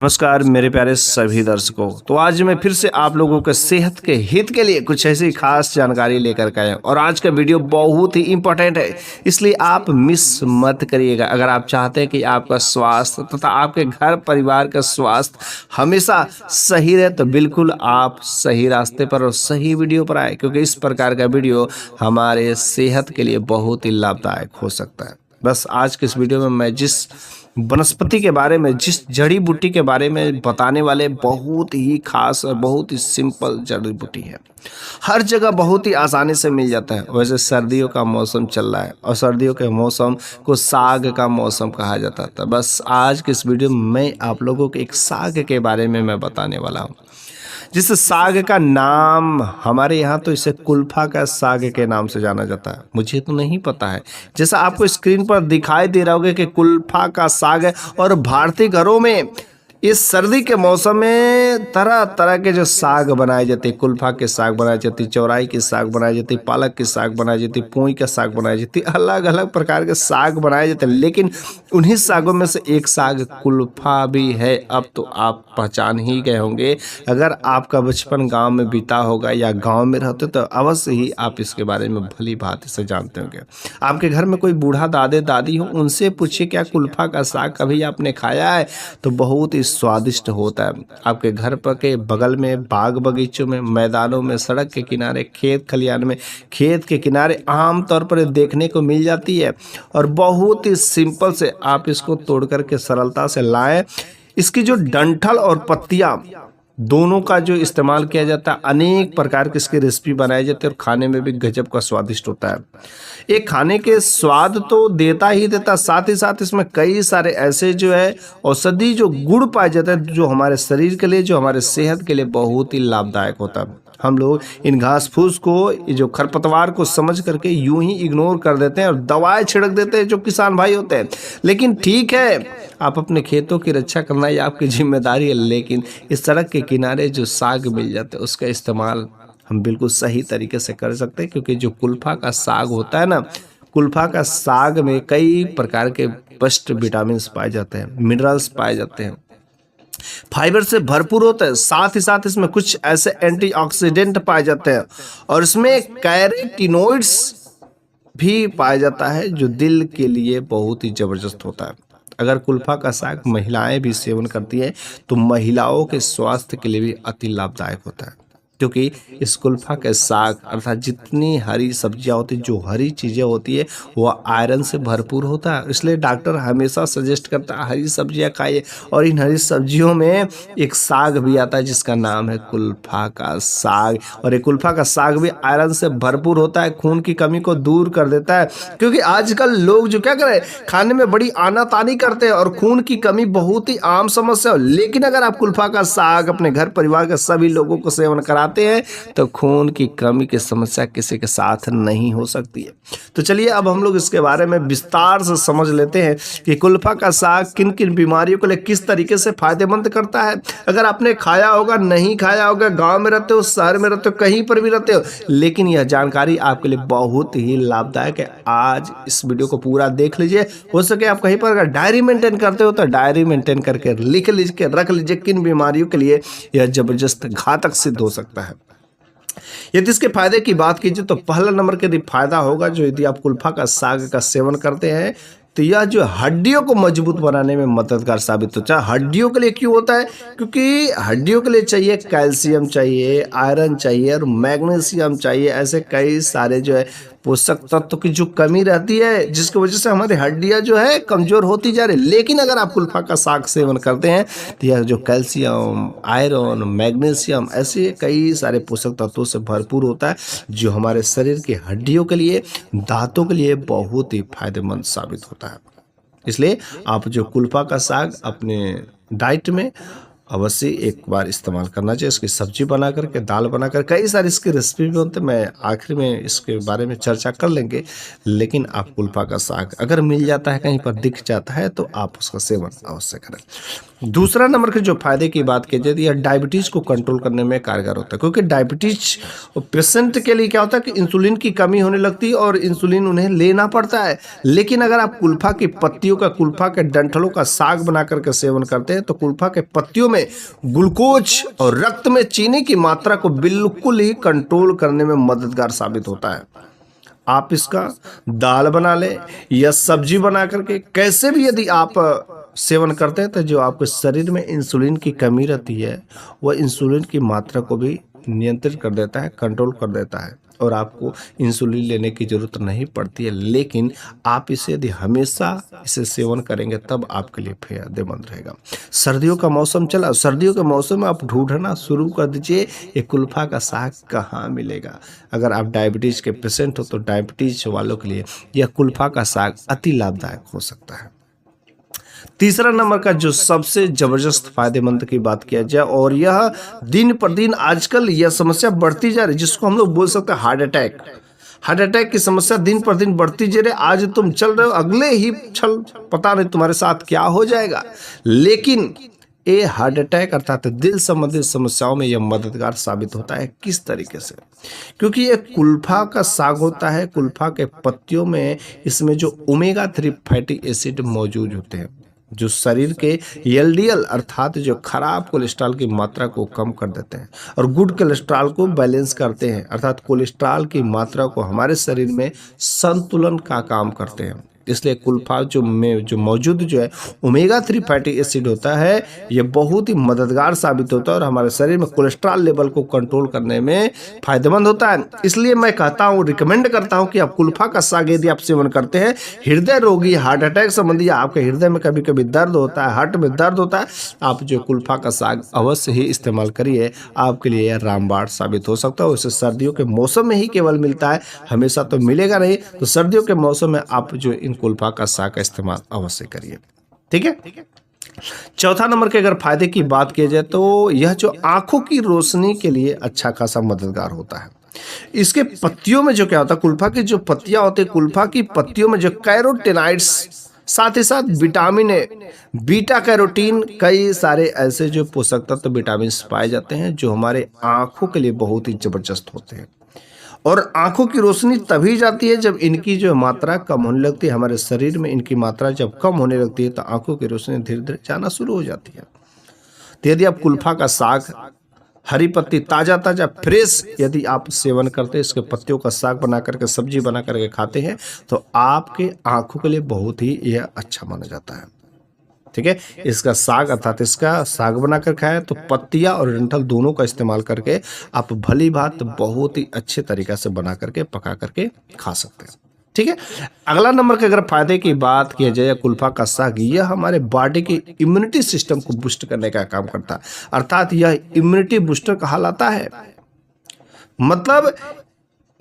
नमस्कार मेरे प्यारे सभी दर्शकों। तो आज मैं फिर से आप लोगों के सेहत के हित के लिए कुछ ऐसी खास जानकारी लेकर के आया हूं और आज का वीडियो बहुत ही इंपॉर्टेंट है, इसलिए आप मिस मत करिएगा। अगर आप चाहते हैं कि आपका स्वास्थ्य तथा आपके घर परिवार का स्वास्थ्य हमेशा सही रहे तो बिल्कुल आप सही रास्ते पर और सही वीडियो पर आए, क्योंकि इस प्रकार का वीडियो हमारे सेहत के लिए बहुत ही लाभदायक हो सकता है। बस आज के इस वीडियो में मैं जिस वनस्पति के बारे में, जिस जड़ी बूटी के बारे में बताने वाले, बहुत ही खास और बहुत ही सिंपल जड़ी बूटी है। हर जगह बहुत ही आसानी से मिल जाता है। वैसे सर्दियों का मौसम चल रहा है और सर्दियों के मौसम को साग का मौसम कहा जाता था। बस आज के इस वीडियो में मैं आप लोगों को एक साग के बारे में मैं बताने वाला हूँ, जिस साग का नाम हमारे यहाँ तो इसे कुल्फा का साग के नाम से जाना जाता है। मुझे तो नहीं पता है, जैसा आपको स्क्रीन पर दिखाई दे रहा होगा कि कुल्फा का साग है। और भारतीय घरों में इस सर्दी के मौसम में तरह तरह के जो साग बनाए जाते हैं, कुल्फा के साग बनाए जाते, चौराई के साग बनाए जाते, पालक के साग बनाए जाते, पोई का साग बनाए जाते, अलग अलग प्रकार के साग बनाए जाते हैं। लेकिन उन्हीं सागों में से एक साग कुल्फा भी है। अब तो आप पहचान ही गए होंगे। अगर आपका बचपन गांव में बीता होगा या गांव में रहते तो अवश्य ही आप इसके बारे में भली भांति से जानते होंगे। आपके घर में कोई बूढ़ा दादे दादी हो, उनसे पूछिए क्या कुल्फा का साग कभी आपने खाया है, तो बहुत ही स्वादिष्ट होता है। आपके घर पर के बगल में बाग बगीचों में, मैदानों में, सड़क के किनारे, खेत खलियान में, खेत के किनारे आम तौर पर देखने को मिल जाती है। और बहुत ही सिंपल से आप इसको तोड़ करके सरलता से लाएं। इसकी जो डंठल और पत्तियां दोनों का जो इस्तेमाल किया जाता है, अनेक प्रकार की इसकी रेसिपी बनाई जाती है और खाने में भी गजब का स्वादिष्ट होता है। एक खाने के स्वाद तो देता ही देता, साथ ही साथ इसमें कई सारे ऐसे जो है औषधि जो गुण पाए जाते हैं, जो हमारे शरीर के लिए, जो हमारे सेहत के लिए बहुत ही लाभदायक होता है। हम लोग इन घास फूस को, जो खरपतवार को समझ करके यूं ही इग्नोर कर देते हैं और दवाएं छिड़क देते हैं जो किसान भाई होते हैं। लेकिन ठीक है, आप अपने खेतों की रक्षा करना ये आपकी जिम्मेदारी है, लेकिन इस सड़क के किनारे जो साग मिल जाते हैं उसका इस्तेमाल हम बिल्कुल सही तरीके से कर सकते हैं। क्योंकि जो कुल्फा का साग होता है ना, कुल्फा का साग में कई प्रकार के पुष्ट विटामिन पाए जाते हैं, मिनरल्स पाए जाते हैं, फाइबर से भरपूर होता है। साथ ही साथ इसमें कुछ ऐसे एंटीऑक्सीडेंट पाए जाते हैं और इसमें कैरोटीनॉइड्स भी पाया जाता है जो दिल के लिए बहुत ही जबरदस्त होता है। अगर कुल्फा का साग महिलाएं भी सेवन करती हैं तो महिलाओं के स्वास्थ्य के लिए भी अति लाभदायक होता है। क्योंकि इस कुल्फा के साग अर्थात जितनी हरी सब्जियां होती, जो हरी चीज़ें होती है, वह आयरन से भरपूर होता है। इसलिए डॉक्टर हमेशा सजेस्ट करता है हरी सब्जियां खाइए। और इन हरी सब्जियों में एक साग भी आता है जिसका नाम है कुल्फा का साग। और ये कुल्फा का साग भी आयरन से भरपूर होता है, खून की कमी को दूर कर देता है। क्योंकि आजकल लोग जो क्या करें, खाने में बड़ी आनातानी करते हैं और खून की कमी बहुत ही आम समस्या हो। लेकिन अगर आप कुल्फा का साग अपने घर परिवार के सभी लोगों को सेवन करा हैं तो खून की कमी की समस्या किसी के साथ नहीं हो सकती है। तो चलिए अब हम लोग इसके बारे में विस्तार से समझ लेते हैं कि कुल्फा का साग किन किन बीमारियों के लिए किस तरीके से फायदेमंद करता है। अगर आपने खाया होगा, नहीं खाया होगा, गांव में रहते हो, शहर में रहते हो, कहीं पर भी रहते हो, लेकिन यह जानकारी आपके लिए बहुत ही लाभदायक है। आज इस वीडियो को पूरा देख लीजिए। हो सके आप कहीं पर अगर डायरी मेंटेन करते हो तो डायरी मेंटेन करके लिख लीजिए, रख लीजिए किन बीमारियों के लिए यह जबरदस्त घातक सिद्ध हो सकता है। यदि इसके फायदे की बात कीजिए तो पहला नंबर के यदि फायदा होगा, जो यदि आप कुल्फा का साग का सेवन करते हैं तो यह जो हड्डियों को मजबूत बनाने में मददगार साबित होता है। हड्डियों के लिए क्यों होता है? क्योंकि हड्डियों के लिए चाहिए कैल्शियम चाहिए, आयरन चाहिए और मैग्नीशियम चाहिए। ऐसे कई सारे जो है पोषक तत्व की जो कमी रहती है, जिसकी वजह से हमारी हड्डियां जो है कमजोर होती जा रही। लेकिन अगर आप कुल्फा का साग सेवन करते हैं तो यह जो कैल्शियम, आयरन, मैग्नीशियम, ऐसे कई सारे पोषक तत्वों से भरपूर होता है, जो हमारे शरीर की हड्डियों के लिए, दांतों के लिए बहुत ही फायदेमंद साबित होता है। इसलिए आप जो कुल्फा का साग अपने डाइट में अवश्य एक बार इस्तेमाल करना चाहिए। इसकी सब्जी बना करके, दाल बना कर, कई सारी इसकी रेसिपी भी होते हैं, मैं आखिर में इसके बारे में चर्चा कर लेंगे। लेकिन आप कुल्फा का साग अगर मिल जाता है, कहीं पर दिख जाता है, तो आप उसका सेवन अवश्य करें। दूसरा नंबर के जो फायदे की बात की जाए तो यह डायबिटीज़ को कंट्रोल करने में कारगर होता है, क्योंकि डायबिटीज पेशेंट के लिए क्या होता है कि इंसुलिन की कमी होने लगती है और इंसुलिन उन्हें लेना पड़ता है। लेकिन अगर आप कुल्फा की पत्तियों का, कुल्फा के डंठलों का साग बना करके सेवन करते हैं, तो कुल्फा के पत्तियों में ग्लूकोज और रक्त में चीनी की मात्रा को बिल्कुल ही कंट्रोल करने में मददगार साबित होता है। आप इसका दाल बना लें या सब्जी बना करके, कैसे भी यदि आप सेवन करते हैं, तो जो आपके शरीर में इंसुलिन की कमी रहती है, वह इंसुलिन की मात्रा को भी नियंत्रित कर देता है, कंट्रोल कर देता है, और आपको इंसुलिन लेने की ज़रूरत नहीं पड़ती है। लेकिन आप इसे यदि हमेशा इसे सेवन करेंगे, तब आपके लिए फायदेमंद रहेगा। सर्दियों का मौसम चला, सर्दियों के मौसम में आप ढूंढना शुरू कर दीजिए ये कुल्फा का साग कहाँ मिलेगा। अगर आप डायबिटीज़ के पेशेंट हो, तो डायबिटीज़ वालों के लिए यह कुल्फा का साग अति लाभदायक हो सकता है। तीसरा नंबर का जो सबसे जबरदस्त फायदेमंद की बात किया जाए, और यह दिन पर दिन आजकल यह समस्या बढ़ती जा रही है, जिसको हम लोग बोल सकते हैं हार्ट अटैक। हार्ट अटैक की समस्या दिन पर दिन बढ़ती जा रही है। आज तुम चल रहे हो, अगले ही क्षण पता नहीं तुम्हारे साथ क्या हो जाएगा। लेकिन ये हार्ट अटैक अर्थात दिल संबंधित समस्याओं में यह मददगार साबित होता है। किस तरीके से? क्योंकि ये कुल्फा का साग होता है, कुल्फा के पत्तियों में इसमें जो ओमेगा 3 फैटी एसिड मौजूद होते हैं, जो शरीर के एलडीएल अर्थात जो खराब कोलेस्ट्रॉल की मात्रा को कम कर देते हैं और गुड कोलेस्ट्रॉल को बैलेंस करते हैं, अर्थात कोलेस्ट्रॉल की मात्रा को हमारे शरीर में संतुलन का काम करते हैं। इसलिए कुल्फा जो मौजूद जो है ओमेगा 3 फैटी एसिड होता है, ये बहुत ही मददगार साबित होता है और हमारे शरीर में कोलेस्ट्रॉल लेवल को कंट्रोल करने में फायदेमंद होता है। इसलिए मैं कहता हूँ, रिकमेंड करता हूँ कि आप कुल्फा का साग यदि आप सेवन करते हैं, हृदय रोगी, हार्ट अटैक संबंधी, आपके हृदय में कभी कभी दर्द होता है, हार्ट में दर्द होता है, आप जो कुल्फा का साग अवश्य ही इस्तेमाल करिए। आपके लिए यह रामबाण साबित हो सकता है। उसे सर्दियों के मौसम में ही केवल मिलता है, हमेशा तो मिलेगा नहीं। तो सर्दियों के मौसम में आप जो इन कुल्फा का साग का इस्तेमाल अवश्य करिए। ठीक है। चौथा नंबर के अगर फायदे की बात की जाए, तो यह जो आंखों की रोशनी के लिए अच्छा खासा मददगार होता है। इसके पत्तियों में जो क्या होता है, कुल्फा की जो पत्तियां होती है, कुल्फा की पत्तियों में जो कैरोटेनॉइड्स, साथ ही साथ विटामिन ए, बीटा कैरोटीन, कई सारे ऐसे जो पोषक तत्व विटामिन पाए जाते हैं, जो हमारे आंखों के लिए बहुत ही जबरदस्त होते हैं। और आंखों की रोशनी तभी जाती है जब इनकी जो मात्रा कम होने लगती है। हमारे शरीर में इनकी मात्रा जब कम होने लगती है, तो आंखों की रोशनी धीरे धीरे जाना शुरू हो जाती है। तो यदि आप कुल्फा का साग, हरी पत्ती, ताज़ा ताज़ा फ्रेश यदि आप सेवन करते हैं, इसके पत्तियों का साग बना करके, सब्जी बना करके खाते हैं, तो आपके आंखों के लिए बहुत ही यह अच्छा माना जाता है। ठीक है। इसका साग अर्थात इसका साग बनाकर खाएं, तो पत्तियां और डंठल दोनों का इस्तेमाल करके आप भली भात बहुत ही अच्छे तरीक़ा से बना करके, पका करके खा सकते हैं। ठीक है। अगला नंबर के अगर फायदे की बात किया जाए, कुल्फा का साग, यह हमारे बॉडी की इम्यूनिटी सिस्टम को बूस्ट करने का काम करता है, अर्थात यह इम्यूनिटी बूस्टर कहलाता है। मतलब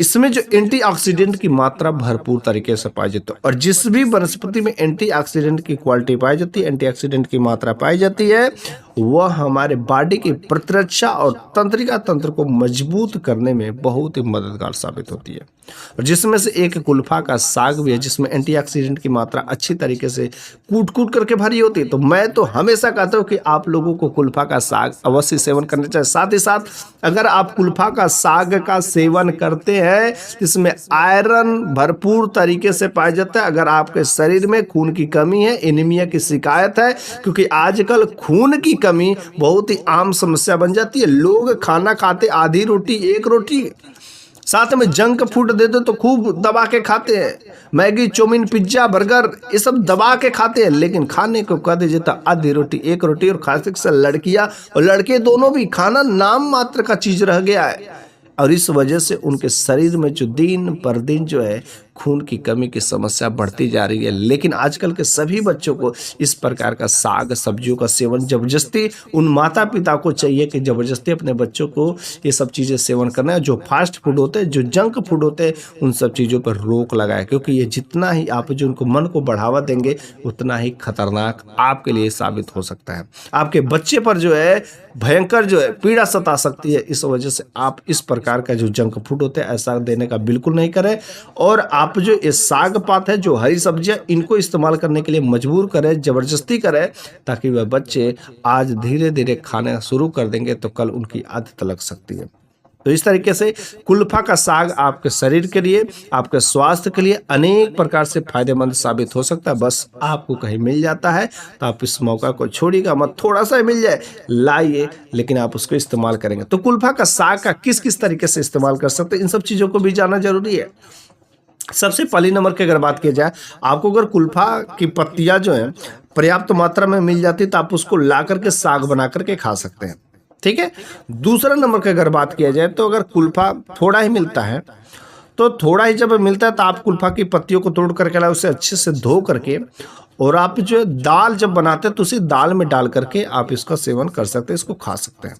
इसमें जो एंटीऑक्सीडेंट की मात्रा भरपूर तरीके से पाई जाती है, और जिस भी वनस्पति में एंटीऑक्सीडेंट की क्वालिटी पाई जाती है, एंटीऑक्सीडेंट की मात्रा पाई जाती है, वह हमारे बॉडी की प्रतिरक्षा और तंत्रिका तंत्र को मजबूत करने में बहुत ही मददगार साबित होती है। और जिसमें से एक कुल्फा का साग भी है, जिसमें एंटीऑक्सीडेंट की मात्रा अच्छी तरीके से कूट कूट करके भरी होती है। तो मैं तो हमेशा कहता हूँ कि आप लोगों को कुल्फा का साग अवश्य सेवन करना चाहिए। साथ ही साथ अगर आप कुल्फा का साग का सेवन करते हैं, इसमें आयरन भरपूर तरीके से पाया जाता है। अगर आपके शरीर में खून की कमी है, एनीमिया की शिकायत है, क्योंकि आजकल खून की कमी बहुत ही आम समस्या बन जाती है। लोग खाना खाते आधी रोटी, एक रोटी, साथ में जंक फूड दे दो तो खूब दबा के खाते हैं, मैगी, चाउमीन, पिज्जा, बर्गर, ये सब दबा के खाते हैं। लेकिन खाने को कह दीजिए तो आधी रोटी, एक रोटी। और खास करके लड़कियां और लड़के दोनों भी, खाना नाम मात्र का चीज रह गया है। और इस वजह से उनके शरीर में जो दिन पर दिन जो है खून की कमी की समस्या बढ़ती जा रही है। लेकिन आजकल के सभी बच्चों को इस प्रकार का साग सब्जियों का सेवन जबरदस्ती उन माता पिता को चाहिए कि जबरदस्ती अपने बच्चों को ये सब चीज़ें सेवन करना है। जो फास्ट फूड होते हैं, जो जंक फूड होते हैं, उन सब चीज़ों पर रोक लगाए, क्योंकि ये जितना ही आप जो उनको मन को बढ़ावा देंगे उतना ही खतरनाक आपके लिए साबित हो सकता है। आपके बच्चे पर जो है भयंकर जो है पीड़ा सता सकती है। इस वजह से आप इस प्रकार का जो जंक फूड होते हैं ऐसा देने का बिल्कुल नहीं करें। और आप जो ये साग पात है, जो हरी सब्जियां, इनको इस्तेमाल करने के लिए मजबूर करें, जबरदस्ती करें, ताकि वह बच्चे आज धीरे धीरे खाना शुरू कर देंगे तो कल उनकी आदत लग सकती है। तो इस तरीके से कुल्फा का साग आपके शरीर के लिए, आपके स्वास्थ्य के लिए अनेक प्रकार से फायदेमंद साबित हो सकता है। बस आपको कहीं मिल जाता है तो आप इस मौका को छोड़िएगा मत। थोड़ा सा मिल जाए लाइए, लेकिन आप उसको इस्तेमाल करेंगे। तो कुल्फा का साग का किस किस तरीके से इस्तेमाल कर सकते हैं, इन सब चीज़ों को भी जानना जरूरी है। सबसे पहली नंबर की अगर बात की जाए, आपको अगर कुल्फा की पत्तियां जो है पर्याप्त मात्रा में मिल जाती तो आप उसको ला करके साग बना करके खा सकते हैं। ठीक है। दूसरा नंबर की अगर बात किया जाए तो अगर कुल्फा थोड़ा ही मिलता है तो थोड़ा ही जब मिलता है तो आप कुल्फा की पत्तियों को तोड़ करके लाए, उसे अच्छे से धो करके, और आप जो है दाल जब बनाते हैं तो उसी दाल में डाल करके आप इसका सेवन कर सकते हैं, इसको खा सकते हैं।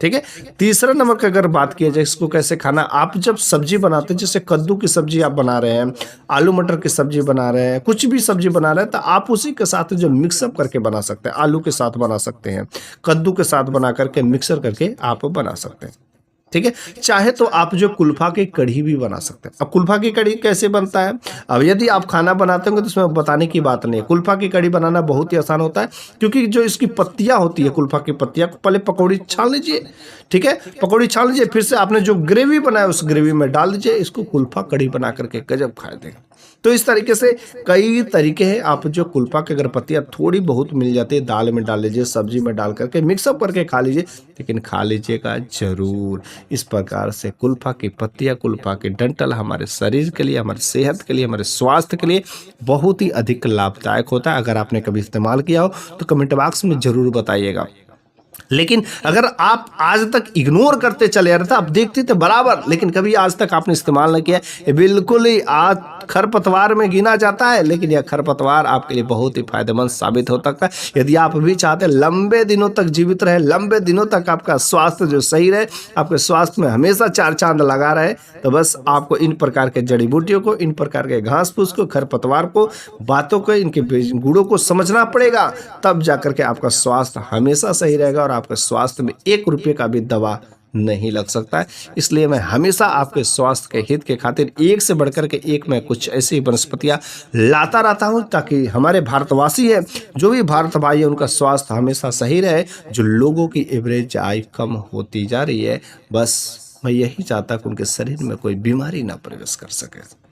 ठीक है। तीसरा नंबर की अगर बात किया जाए इसको कैसे खाना, आप जब सब्जी बनाते हैं, जैसे कद्दू की सब्जी आप बना रहे हैं, आलू मटर की सब्जी बना रहे हैं, कुछ भी सब्जी बना रहे हैं, तो आप उसी के साथ जो मिक्सअप करके बना सकते हैं। आलू के साथ बना सकते हैं, कद्दू के साथ बना करके मिक्सर करके आप बना सकते हैं। ठीक है। चाहे तो आप जो कुल्फा की कढ़ी भी बना सकते हैं। अब कुल्फा की कढ़ी कैसे बनता है, अब यदि आप खाना बनाते होंगे तो इसमें बताने की बात नहीं है। कुल्फा की कढ़ी बनाना बहुत ही आसान होता है, क्योंकि जो इसकी पत्तियां होती है, कुल्फा की पत्तियां को पहले पकौड़ी छान लीजिए। ठीक है। पकौड़ी छान लीजिए, फिर से आपने जो ग्रेवी बनाया उस ग्रेवी में डाल दीजिए, इसको कुल्फा कढ़ी बना करके गजब खा देगा। तो इस तरीके से कई तरीके हैं। आप जो कुल्फा की अगर पत्तियां थोड़ी बहुत मिल जाती है, दाल में डाल लीजिए, सब्जी में डाल करके मिक्सअप करके खा लीजिए, लेकिन खा लीजिएगा जरूर। इस प्रकार से कुल्फा की पत्तियां, कुल्फा के डंठल हमारे शरीर के लिए, हमारे सेहत के लिए, हमारे स्वास्थ्य के लिए बहुत ही अधिक लाभदायक होता है। अगर आपने कभी इस्तेमाल किया हो तो कमेंट बॉक्स में जरूर बताइएगा। लेकिन अगर आप आज तक इग्नोर करते चले आ रहे थे, आप देखते थे बराबर, लेकिन कभी आज तक आपने इस्तेमाल नहीं किया, ये बिल्कुल ही आज खरपतवार में गिना जाता है। लेकिन यह खरपतवार आपके लिए बहुत ही फायदेमंद साबित हो सकता है। यदि आप भी चाहते हैं लंबे दिनों तक जीवित रहे, लंबे दिनों तक आपका स्वास्थ्य जो सही रहे, आपके स्वास्थ्य में हमेशा चार चांद लगा रहे, तो बस आपको इन प्रकार के जड़ी बूटियों को, इन प्रकार के घास फूस को, खरपतवार को, बातों को, इनके गुणों को समझना पड़ेगा। तब जाकर के आपका स्वास्थ्य हमेशा सही रहेगा और आपके स्वास्थ्य में 1 रुपये का भी दवा नहीं लग सकता है। इसलिए मैं हमेशा आपके स्वास्थ्य के हित के खातिर एक से बढ़कर के एक मैं कुछ ऐसी वनस्पतियां लाता रहता हूं, ताकि हमारे भारतवासी हैं, जो भी भारत भाई है, उनका स्वास्थ्य हमेशा सही रहे। जो लोगों की एवरेज आयु कम होती जा रही है, बस मैं यही चाहता कि उनके शरीर में कोई बीमारी ना प्रवेश कर सके।